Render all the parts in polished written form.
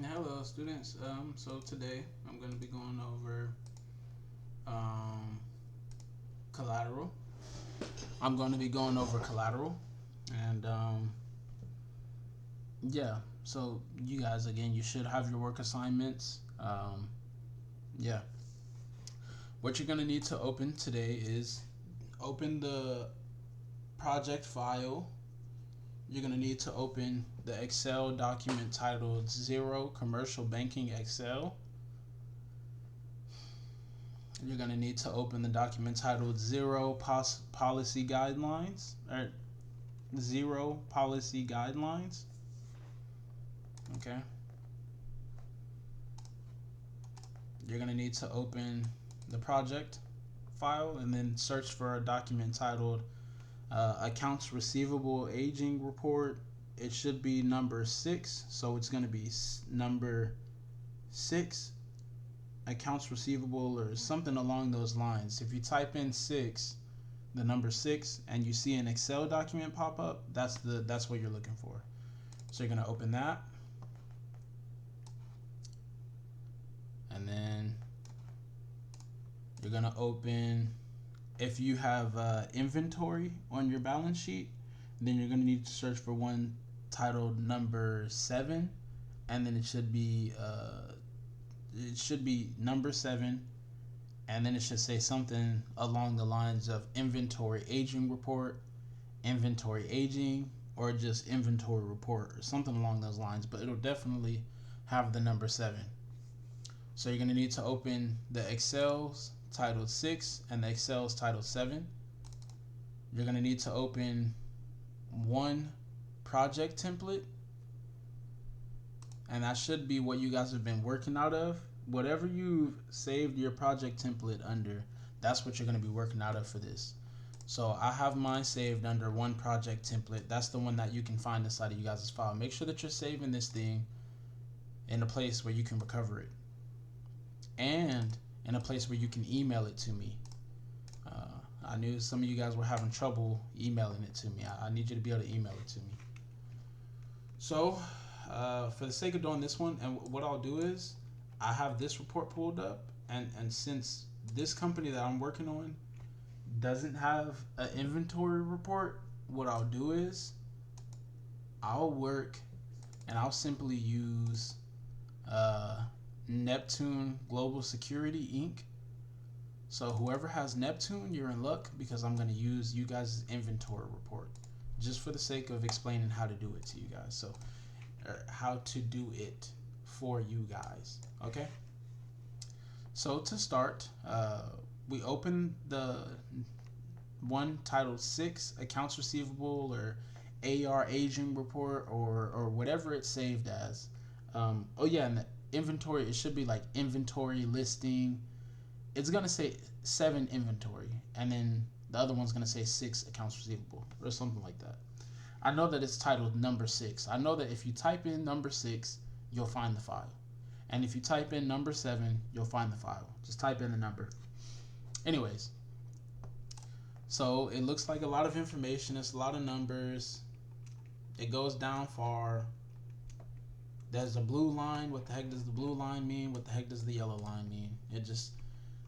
Hello, students. So today I'm going to be going over um, collateral. I'm going to be going over collateral, and yeah. So you guys, again, you should have your work assignments. Yeah. What you're going to need to open today is open the project file. You're going to need to open the Excel document titled Zero Commercial Banking Excel. You're going to need to open the document titled Policy Guidelines, or Zero Policy Guidelines. Okay. You're going to need to open the project file and then search for a document titled Accounts Receivable Aging Report. It should be number 6, so it's going to be number 6, accounts receivable, or something along those lines. If you type in 6, the number 6, and you see an Excel document pop up, that's what you're looking for. So you're going to open that, and then you're going to open, if you have inventory on your balance sheet, then you're going to need to search for one titled number 7, and then it should be number 7, and then it should say something along the lines of inventory aging report, inventory aging, or just inventory report, or something along those lines, but it'll definitely have the number 7. So you're going to need to open the Excel's titled 6 and the Excel's titled 7. You're going to need to open one project template, and that should be what you guys have been working out of. Whatever you've saved your project template under, that's what you're going to be working out of for this. So I have mine saved under one project template. That's the one that you can find inside of you guys' file. Make sure that you're saving this thing in a place where you can recover it, and in a place where you can email it to me. I knew some of you guys were having trouble emailing it to me. I need you to be able to email it to me. So for the sake of doing this one, and what I'll do is I have this report pulled up, and since this company that I'm working on doesn't have an inventory report, what I'll do is I'll work and I'll simply use Neptune Global Security Inc. So whoever has Neptune, you're in luck, because I'm going to use you guys' inventory report just for the sake of explaining how to do it to you guys. So how to do it for you guys. Okay. So to start, we open the one titled 6, accounts receivable, or AR aging report, or whatever it's saved as. Oh yeah, and the inventory, it should be like inventory listing. It's gonna say 7 inventory, and then the other one's gonna say 6 accounts receivable, or something like that. I know that it's titled number 6. I know that if you type in number 6, you'll find the file. And if you type in number 7, you'll find the file. Just type in the number. Anyways, so it looks like a lot of information. It's a lot of numbers. It goes down far. There's a blue line. What the heck does the blue line mean? What the heck does the yellow line mean?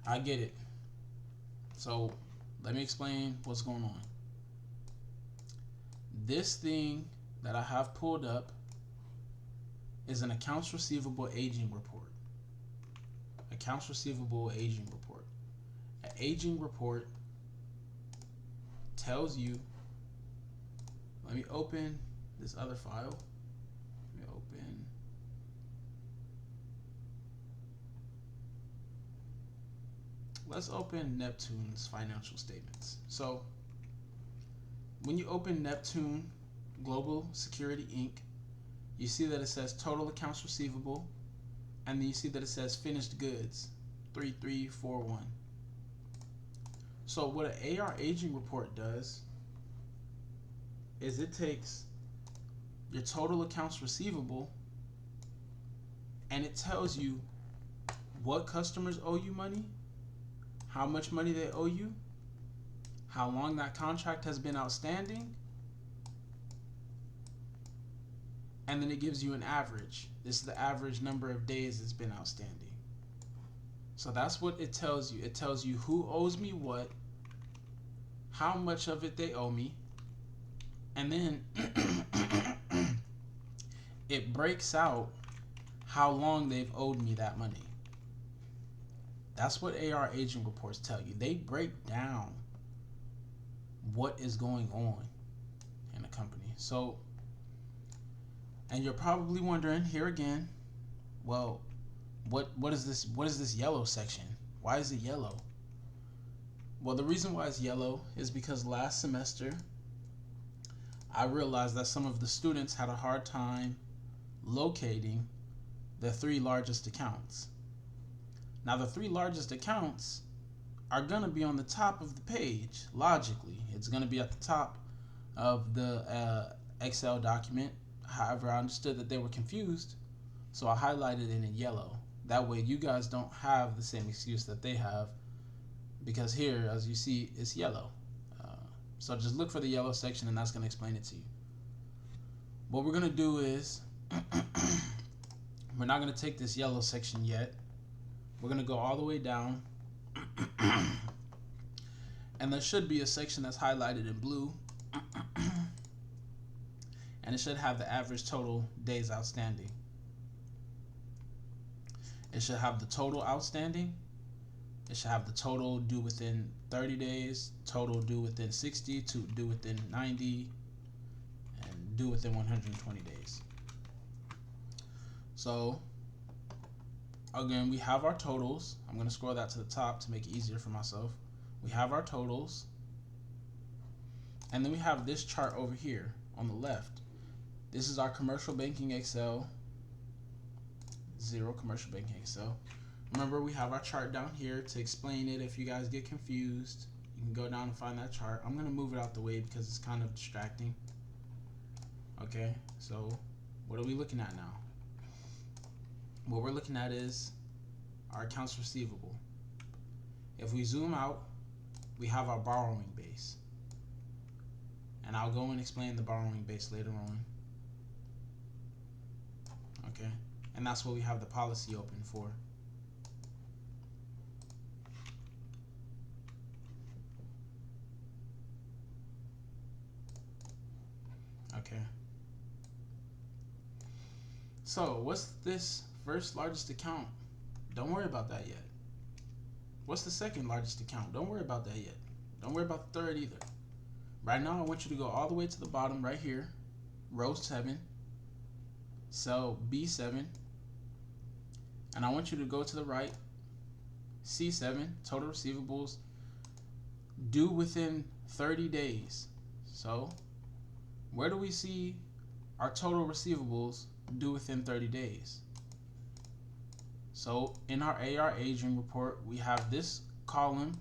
I get it. So let me explain what's going on. This thing that I have pulled up is an accounts receivable aging report. Accounts receivable aging report. An aging report tells you, let me open this other file. Let's open Neptune's financial statements. So when you open Neptune Global Security Inc., you see that it says total accounts receivable, and then you see that it says finished goods 3341. So what an AR aging report does is it takes your total accounts receivable and it tells you what customers owe you money, how much money they owe you, how long that contract has been outstanding, and then it gives you an average. This is the average number of days it's been outstanding. So that's what it tells you. It tells you who owes me what, how much of it they owe me, and then it breaks out how long they've owed me that money. That's what AR aging reports tell you. They break down what is going on in a company. So, and you're probably wondering here again, well, what is this yellow section? Why is it yellow? Well, the reason why it's yellow is because last semester I realized that some of the students had a hard time locating the 3 largest accounts. Now, the 3 largest accounts are going to be on the top of the page. Logically, it's going to be at the top of the Excel document. However, I understood that they were confused, so I highlighted it in yellow. That way you guys don't have the same excuse that they have, because here, as you see, it's yellow. So just look for the yellow section, and that's going to explain it to you. What we're going to do is we're not going to take this yellow section yet. We're going to go all the way down, and there should be a section that's highlighted in blue, and it should have the average total days outstanding. It should have the total outstanding. It should have the total due within 30 days, total due within 60, to due within 90, and due within 120 days. So again, we have our totals. I'm going to scroll that to the top to make it easier for myself. We have our totals, and then we have this chart over here on the left. This is our commercial banking Excel. 0 commercial banking Excel. Remember, we have our chart down here to explain it. If you guys get confused, you can go down and find that chart. I'm going to move it out the way because it's kind of distracting. Okay, so what are we looking at now? What we're looking at is our accounts receivable. If we zoom out, we have our borrowing base. And I'll go and explain the borrowing base later on. Okay, and that's what we have the policy open for. Okay. So what's this first largest account? Don't worry about that yet. What's the second largest account? Don't worry about that yet. Don't worry about the third either. Right now, I want you to go all the way to the bottom right here, row 7, cell B7, and I want you to go to the right, C7, total receivables, due within 30 days. So where do we see our total receivables due within 30 days? So in our AR aging report, we have this column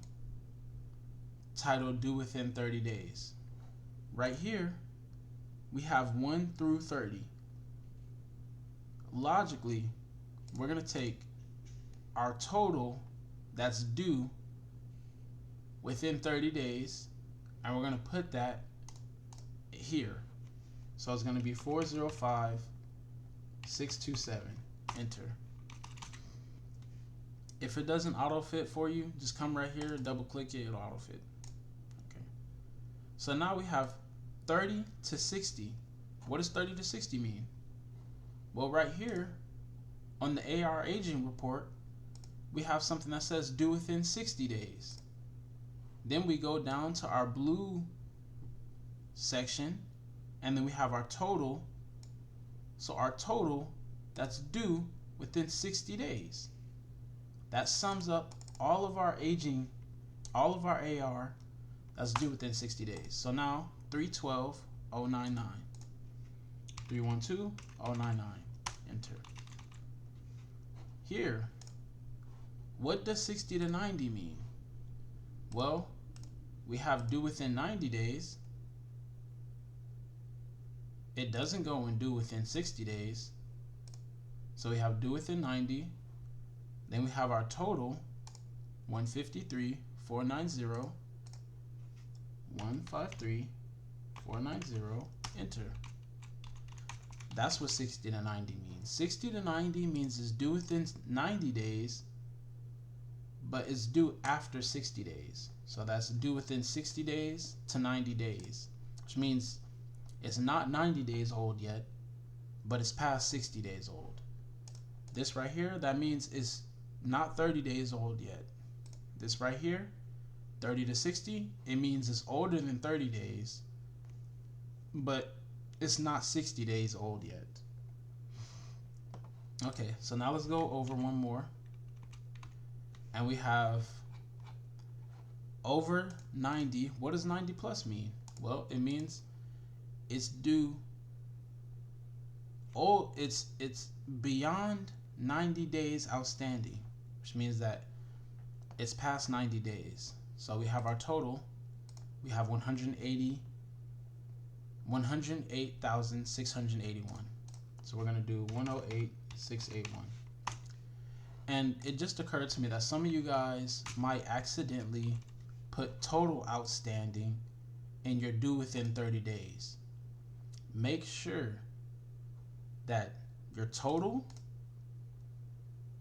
titled due within 30 days. Right here, we have 1 through 30. Logically, we're going to take our total that's due within 30 days, and we're going to put that here. So it's going to be 405,627. Enter. If it doesn't auto fit for you, just come right here, double click it, it'll auto fit. Okay. So now we have 30 to 60. What does 30 to 60 mean? Well, right here on the AR aging report, we have something that says due within 60 days. Then we go down to our blue section, and then we have our total. So our total that's due within 60 days. That sums up all of our aging, all of our AR that's due within 60 days. So now 312,099, 312,099, enter. Here, what does 60 to 90 mean? Well, we have due within 90 days. It doesn't go and due within 60 days. So we have due within 90. Then we have our total, 153,490, 153,490, enter. That's what 60 to 90 means. 60 to 90 means it's due within 90 days, but it's due after 60 days. So that's due within 60 days to 90 days, which means it's not 90 days old yet, but it's past 60 days old. This right here, that means it's not 30 days old yet. This right here, 30 to 60, it means it's older than 30 days, but it's not 60 days old yet. Okay, so now let's go over one more. And we have over 90. What does 90 plus mean? Well, it means it's due. Oh, it's beyond 90 days outstanding, which means that it's past 90 days. So we have our total. We have 108,681. So we're gonna do 108,681. And it just occurred to me that some of you guys might accidentally put total outstanding and you're due within 30 days. Make sure that your total,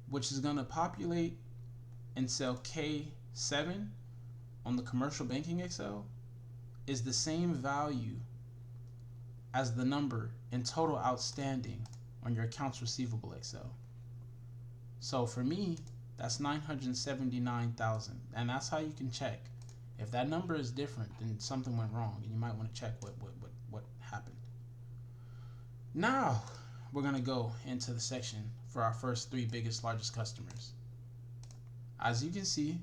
which is going to populate in cell K7 on the commercial banking Excel, is the same value as the number in total outstanding on your accounts receivable Excel. So for me, that's 979,000, and that's how you can check. If that number is different, then something went wrong, and you might want to check what happened. Now, we're going to go into the section for our first 3 biggest, largest customers. As you can see,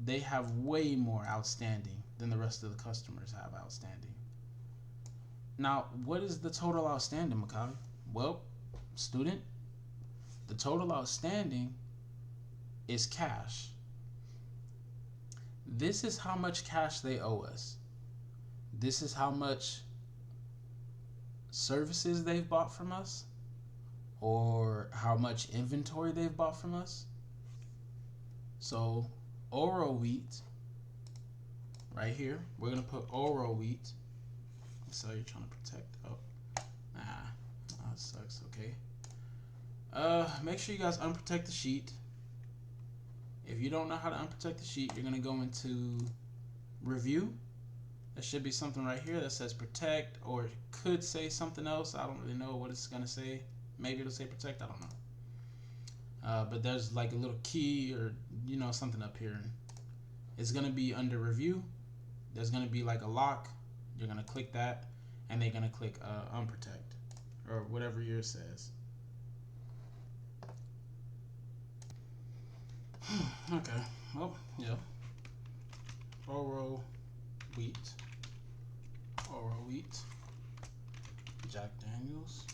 they have way more outstanding than the rest of the customers have outstanding. Now, what is the total outstanding, Makai? Well, student, the total outstanding is cash. This is how much cash they owe us. This is how much services they've bought from us, or how much inventory they've bought from us. So Oro wheat, right here, we're gonna put Oro wheat. So you're trying to protect. Oh, nah, that sucks. Okay. Make sure you guys unprotect the sheet. If you don't know how to unprotect the sheet, you're gonna go into review. There should be something right here that says protect, or it could say something else. I don't really know what it's gonna say. Maybe it'll say protect, I don't know. But there's like a little key or something up here. It's gonna be under review. There's gonna be like a lock. You're gonna click that, and they're gonna click unprotect, or whatever yours says. Okay, well, yeah. Oro wheat, Jack Daniels.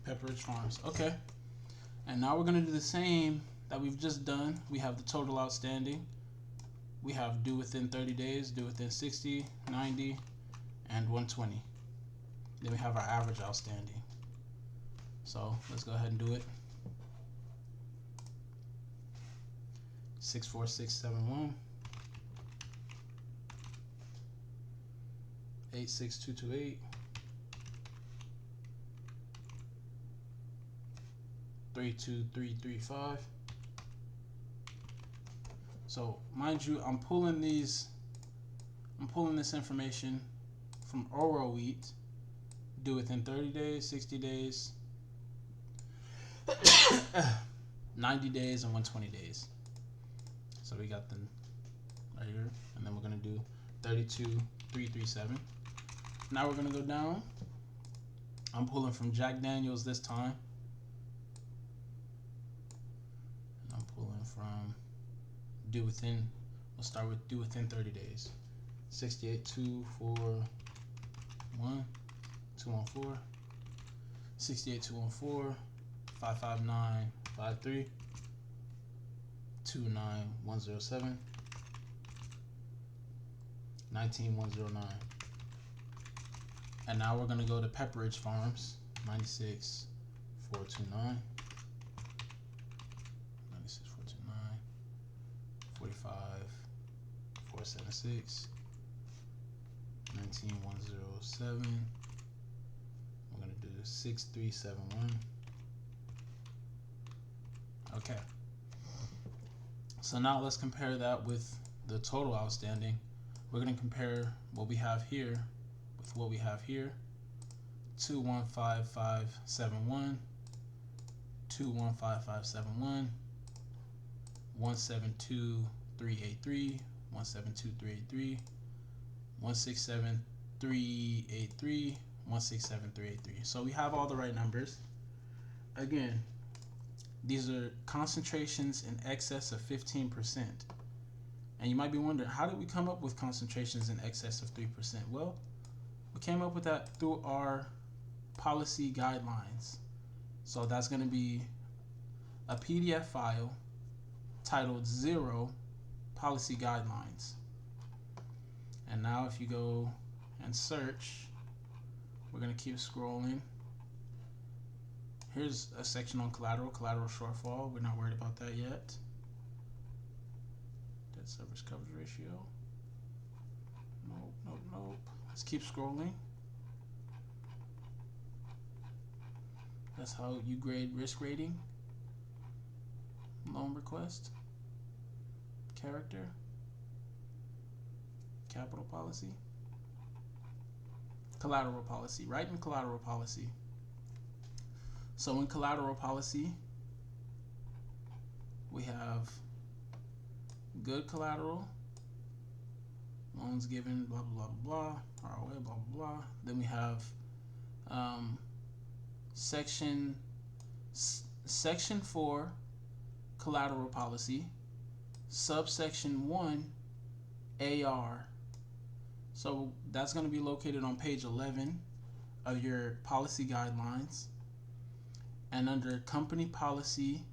Pepperidge Farms. Okay. And now we're going to do the same that we've just done. We have the total outstanding. We have due within 30 days, due within 60, 90, and 120. Then we have our average outstanding. So let's go ahead and do it. 64671. 86228. 32335. So mind you, I'm pulling this information from Oro wheat, due within 30 days, 60 days, 90 days, and 120 days. So we got them right here, and then we're gonna do 32337. Now we're gonna go down. I'm pulling from Jack Daniels this time. I'm pulling from due within, we'll start with due within 30 days. 68241, 214, 68214, 55953, 29107, 19109. And now we're gonna go to Pepperidge Farms, 96429. 96429. 476, 19107. We're going to do 6371. Okay. So now let's compare that with the total outstanding. We're going to compare what we have here with what we have here. 215571, 215571, 172383, 172383, 167383, 167383. So we have all the right numbers. Again, these are concentrations in excess of 15%. And you might be wondering, how did we come up with concentrations in excess of 3%? Well, we came up with that through our policy guidelines. So that's going to be a PDF file titled 0 Policy Guidelines. And now if you go and search, we're going to keep scrolling. Here's a section on collateral shortfall. We're not worried about that yet. Debt service coverage ratio. Nope. Let's keep scrolling. That's how you grade risk rating. Loan request. Character. Capital policy. Collateral policy. Right in collateral policy. So in collateral policy, we have good collateral, loans given, blah, blah, blah, blah, ROA, blah, blah, blah. Then we have section 4, collateral policy, subsection 1, AR. So that's going to be located on page 11 of your policy guidelines. And under company policy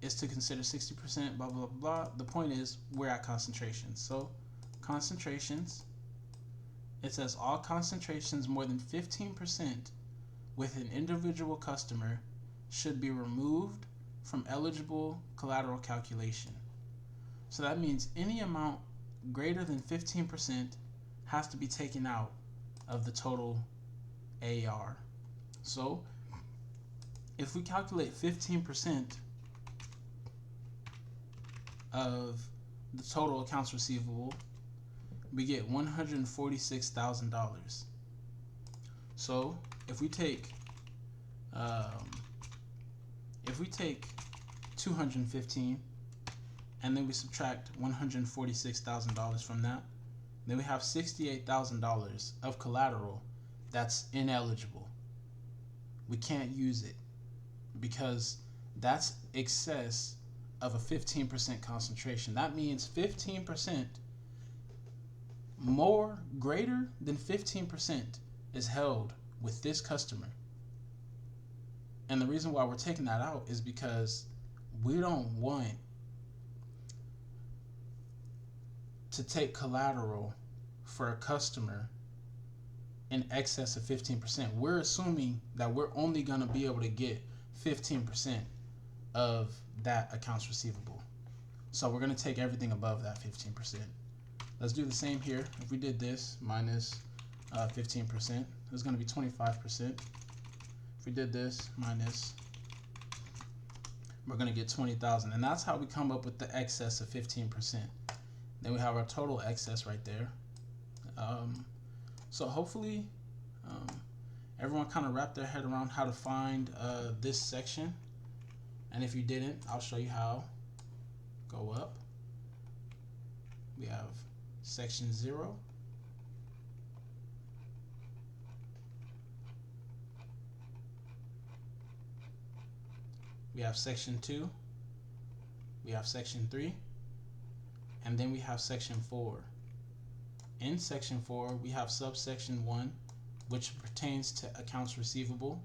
is to consider 60%, blah, blah, blah. The point is, we're at concentrations. So concentrations, it says all concentrations more than 15% with an individual customer should be removed from eligible collateral calculation. So that means any amount greater than 15% has to be taken out of the total AR. So if we calculate 15% of the total accounts receivable, we get $146,000. So if we take 215 and then we subtract $146,000 from that, then we have $68,000 of collateral that's ineligible. We can't use it because that's excess of a 15% concentration. That means 15% more, greater than 15% is held with this customer. And the reason why we're taking that out is because we don't want to take collateral for a customer in excess of 15%. We're assuming that we're only going to be able to get 15% of that accounts receivable. So we're going to take everything above that 15%. Let's do the same here. If we did this minus 15%, it's going to be 25%. If we did this minus, we're going to get 20,000. And that's how we come up with the excess of 15%. Then we have our total excess right there. So hopefully everyone kind of wrapped their head around how to find this section. And if you didn't, I'll show you how. Go up. We have section 0. We have section 2. We have section 3. And then we have section 4. In section 4, we have subsection 1, which pertains to accounts receivable.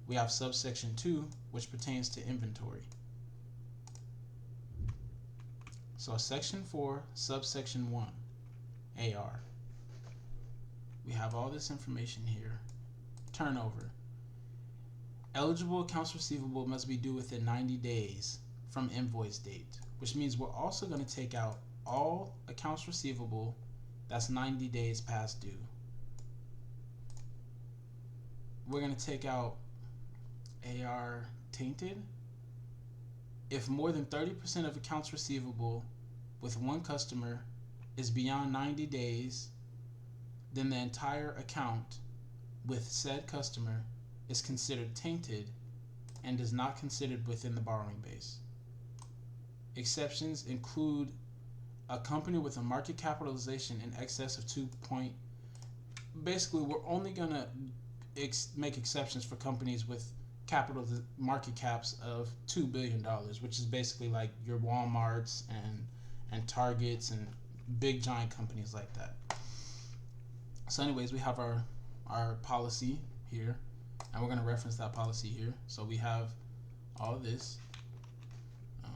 We have subsection 2, which pertains to inventory. So section 4, subsection 1, AR. We have all this information here. Turnover. Eligible accounts receivable must be due within 90 days from invoice date. which means we're also going to take out all accounts receivable that's 90 days past due. We're going to take out AR tainted. If more than 30% of accounts receivable with one customer is beyond 90 days, then the entire account with said customer is considered tainted and is not considered within the borrowing base. Exceptions include a company with a market capitalization in excess of basically we're only going to make exceptions for companies with market caps of $2 billion, which is basically like your Walmarts and Targets and big giant companies like that. So anyways, we have our policy here, and we're going to reference that policy here. So we have all of this. All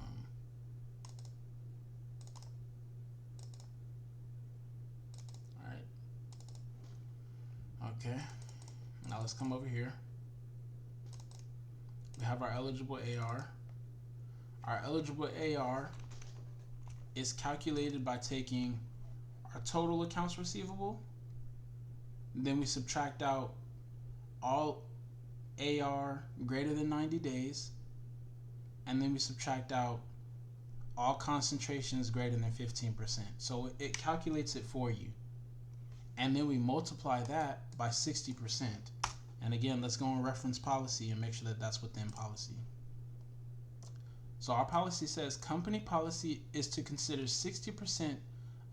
right. Okay. Now let's come over here. We have our eligible AR. Our eligible AR is calculated by taking our total accounts receivable, then we subtract out all AR greater than 90 days, and then we subtract out all concentrations greater than 15%. So it calculates it for you. And then we multiply that by 60%. And again, let's go on reference policy and make sure that that's within policy. So our policy says company policy is to consider 60%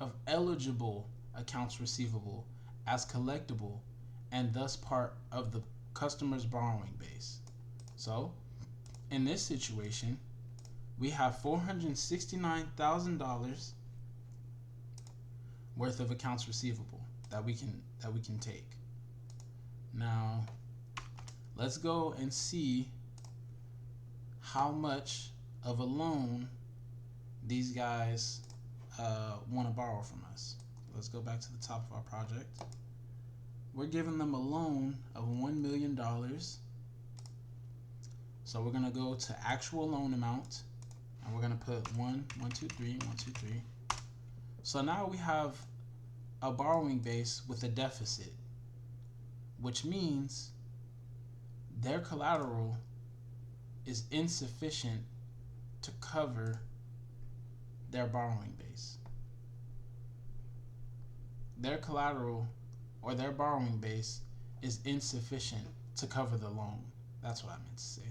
of eligible accounts receivable as collectible and thus part of the customer's borrowing base. So in this situation, we have $469,000 worth of accounts receivable that we can take. Now, let's go and see how much of a loan these guys want to borrow from us. Let's go back to the top of our project. We're giving them a loan of $1 million. So we're going to go to actual loan amount, and we're going to put 1, 1, 2, 3, 1, 2, 3. So now we have a borrowing base with a deficit, which means their collateral is insufficient to cover their borrowing base. Their collateral or their borrowing base is insufficient to cover the loan. That's what I meant to say.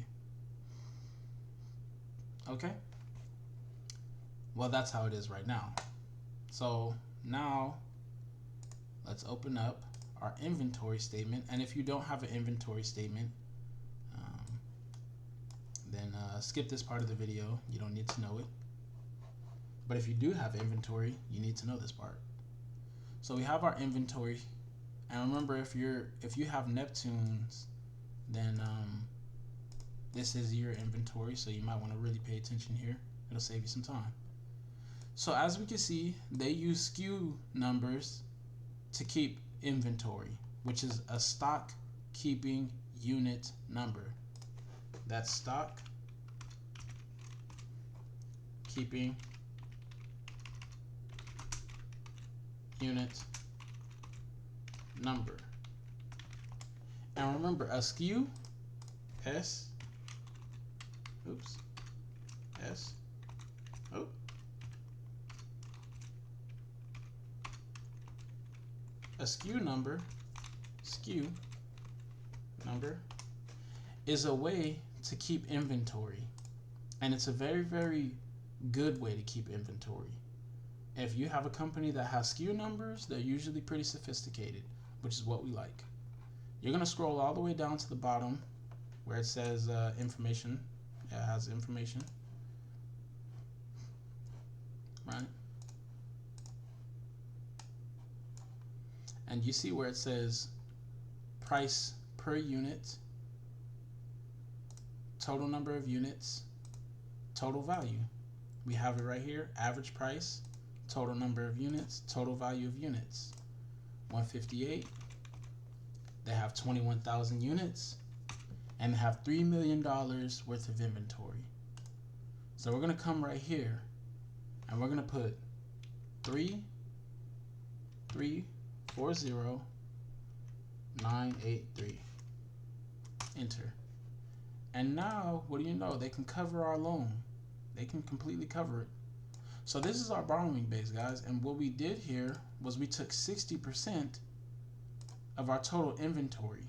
Okay? Well, that's how it is right now. So now let's open up our inventory statement. And if you don't have an inventory statement, then skip this part of the video. You don't need to know it. But if you do have inventory, you need to know this part. So we have our inventory, and remember, if you have Neptunes, then this is your inventory, so you might want to really pay attention here. It'll save you some time. So as we can see, they use SKU numbers to keep inventory, which is a stock keeping unit number. That's stock keeping unit number. And remember, a SKU, S, a SKU number is a way to keep inventory, and it's a very, very good way to keep inventory. If you have a company that has SKU numbers, they're usually pretty sophisticated, which is what we like. You're going to scroll all the way down to the bottom where it says information. Yeah, it has information. Right? And you see where it says price per unit, total number of units, total value. We have it right here, average price, total number of units, total value of units. 158, they have 21,000 units, and they have $3 million worth of inventory. So we're going to come right here, and we're gonna put 3340983. Enter. And now, what do you know? They can cover our loan. They can completely cover it. So this is our borrowing base, guys. And what we did here was we took 60% of our total inventory.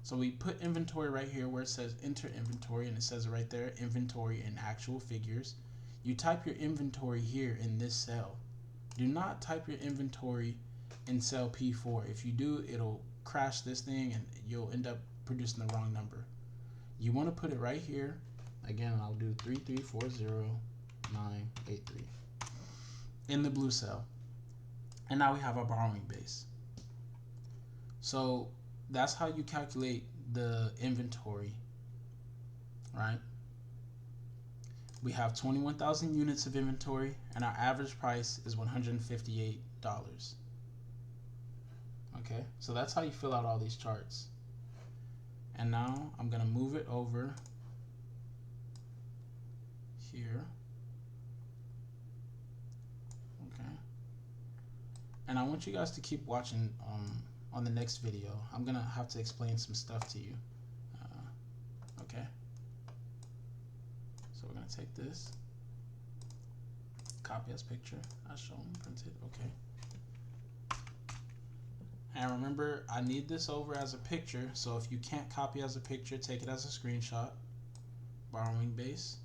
So we put inventory right here where it says enter inventory, and it says it right there, inventory in actual figures. You type your inventory here in this cell. Do not type your inventory in cell P4. If you do, it'll crash this thing and you'll end up producing the wrong number. You want to put it right here. Again, I'll do 3340983 in the blue cell. And now we have our borrowing base. So that's how you calculate the inventory, right? We have 21,000 units of inventory, and our average price is $158. Okay, so that's how you fill out all these charts. And now I'm gonna move it over here. Okay, and I want you guys to keep watching on the next video. I'm gonna have to explain some stuff to you. Okay, so we're gonna take this, copy as picture as shown, printed. Okay, and remember, I need this over as a picture, so if you can't copy as a picture, take it as a screenshot. Borrowing base,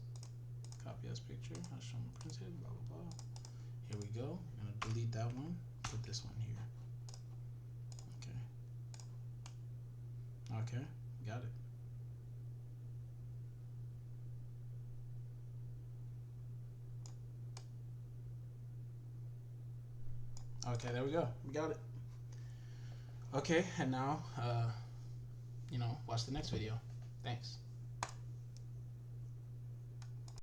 copy as picture as shown, printed, blah blah blah. Here we go. I'm gonna delete that one, put this one here. Okay, got it. Okay, there we go. We got it. Okay, and now, watch the next video. Thanks.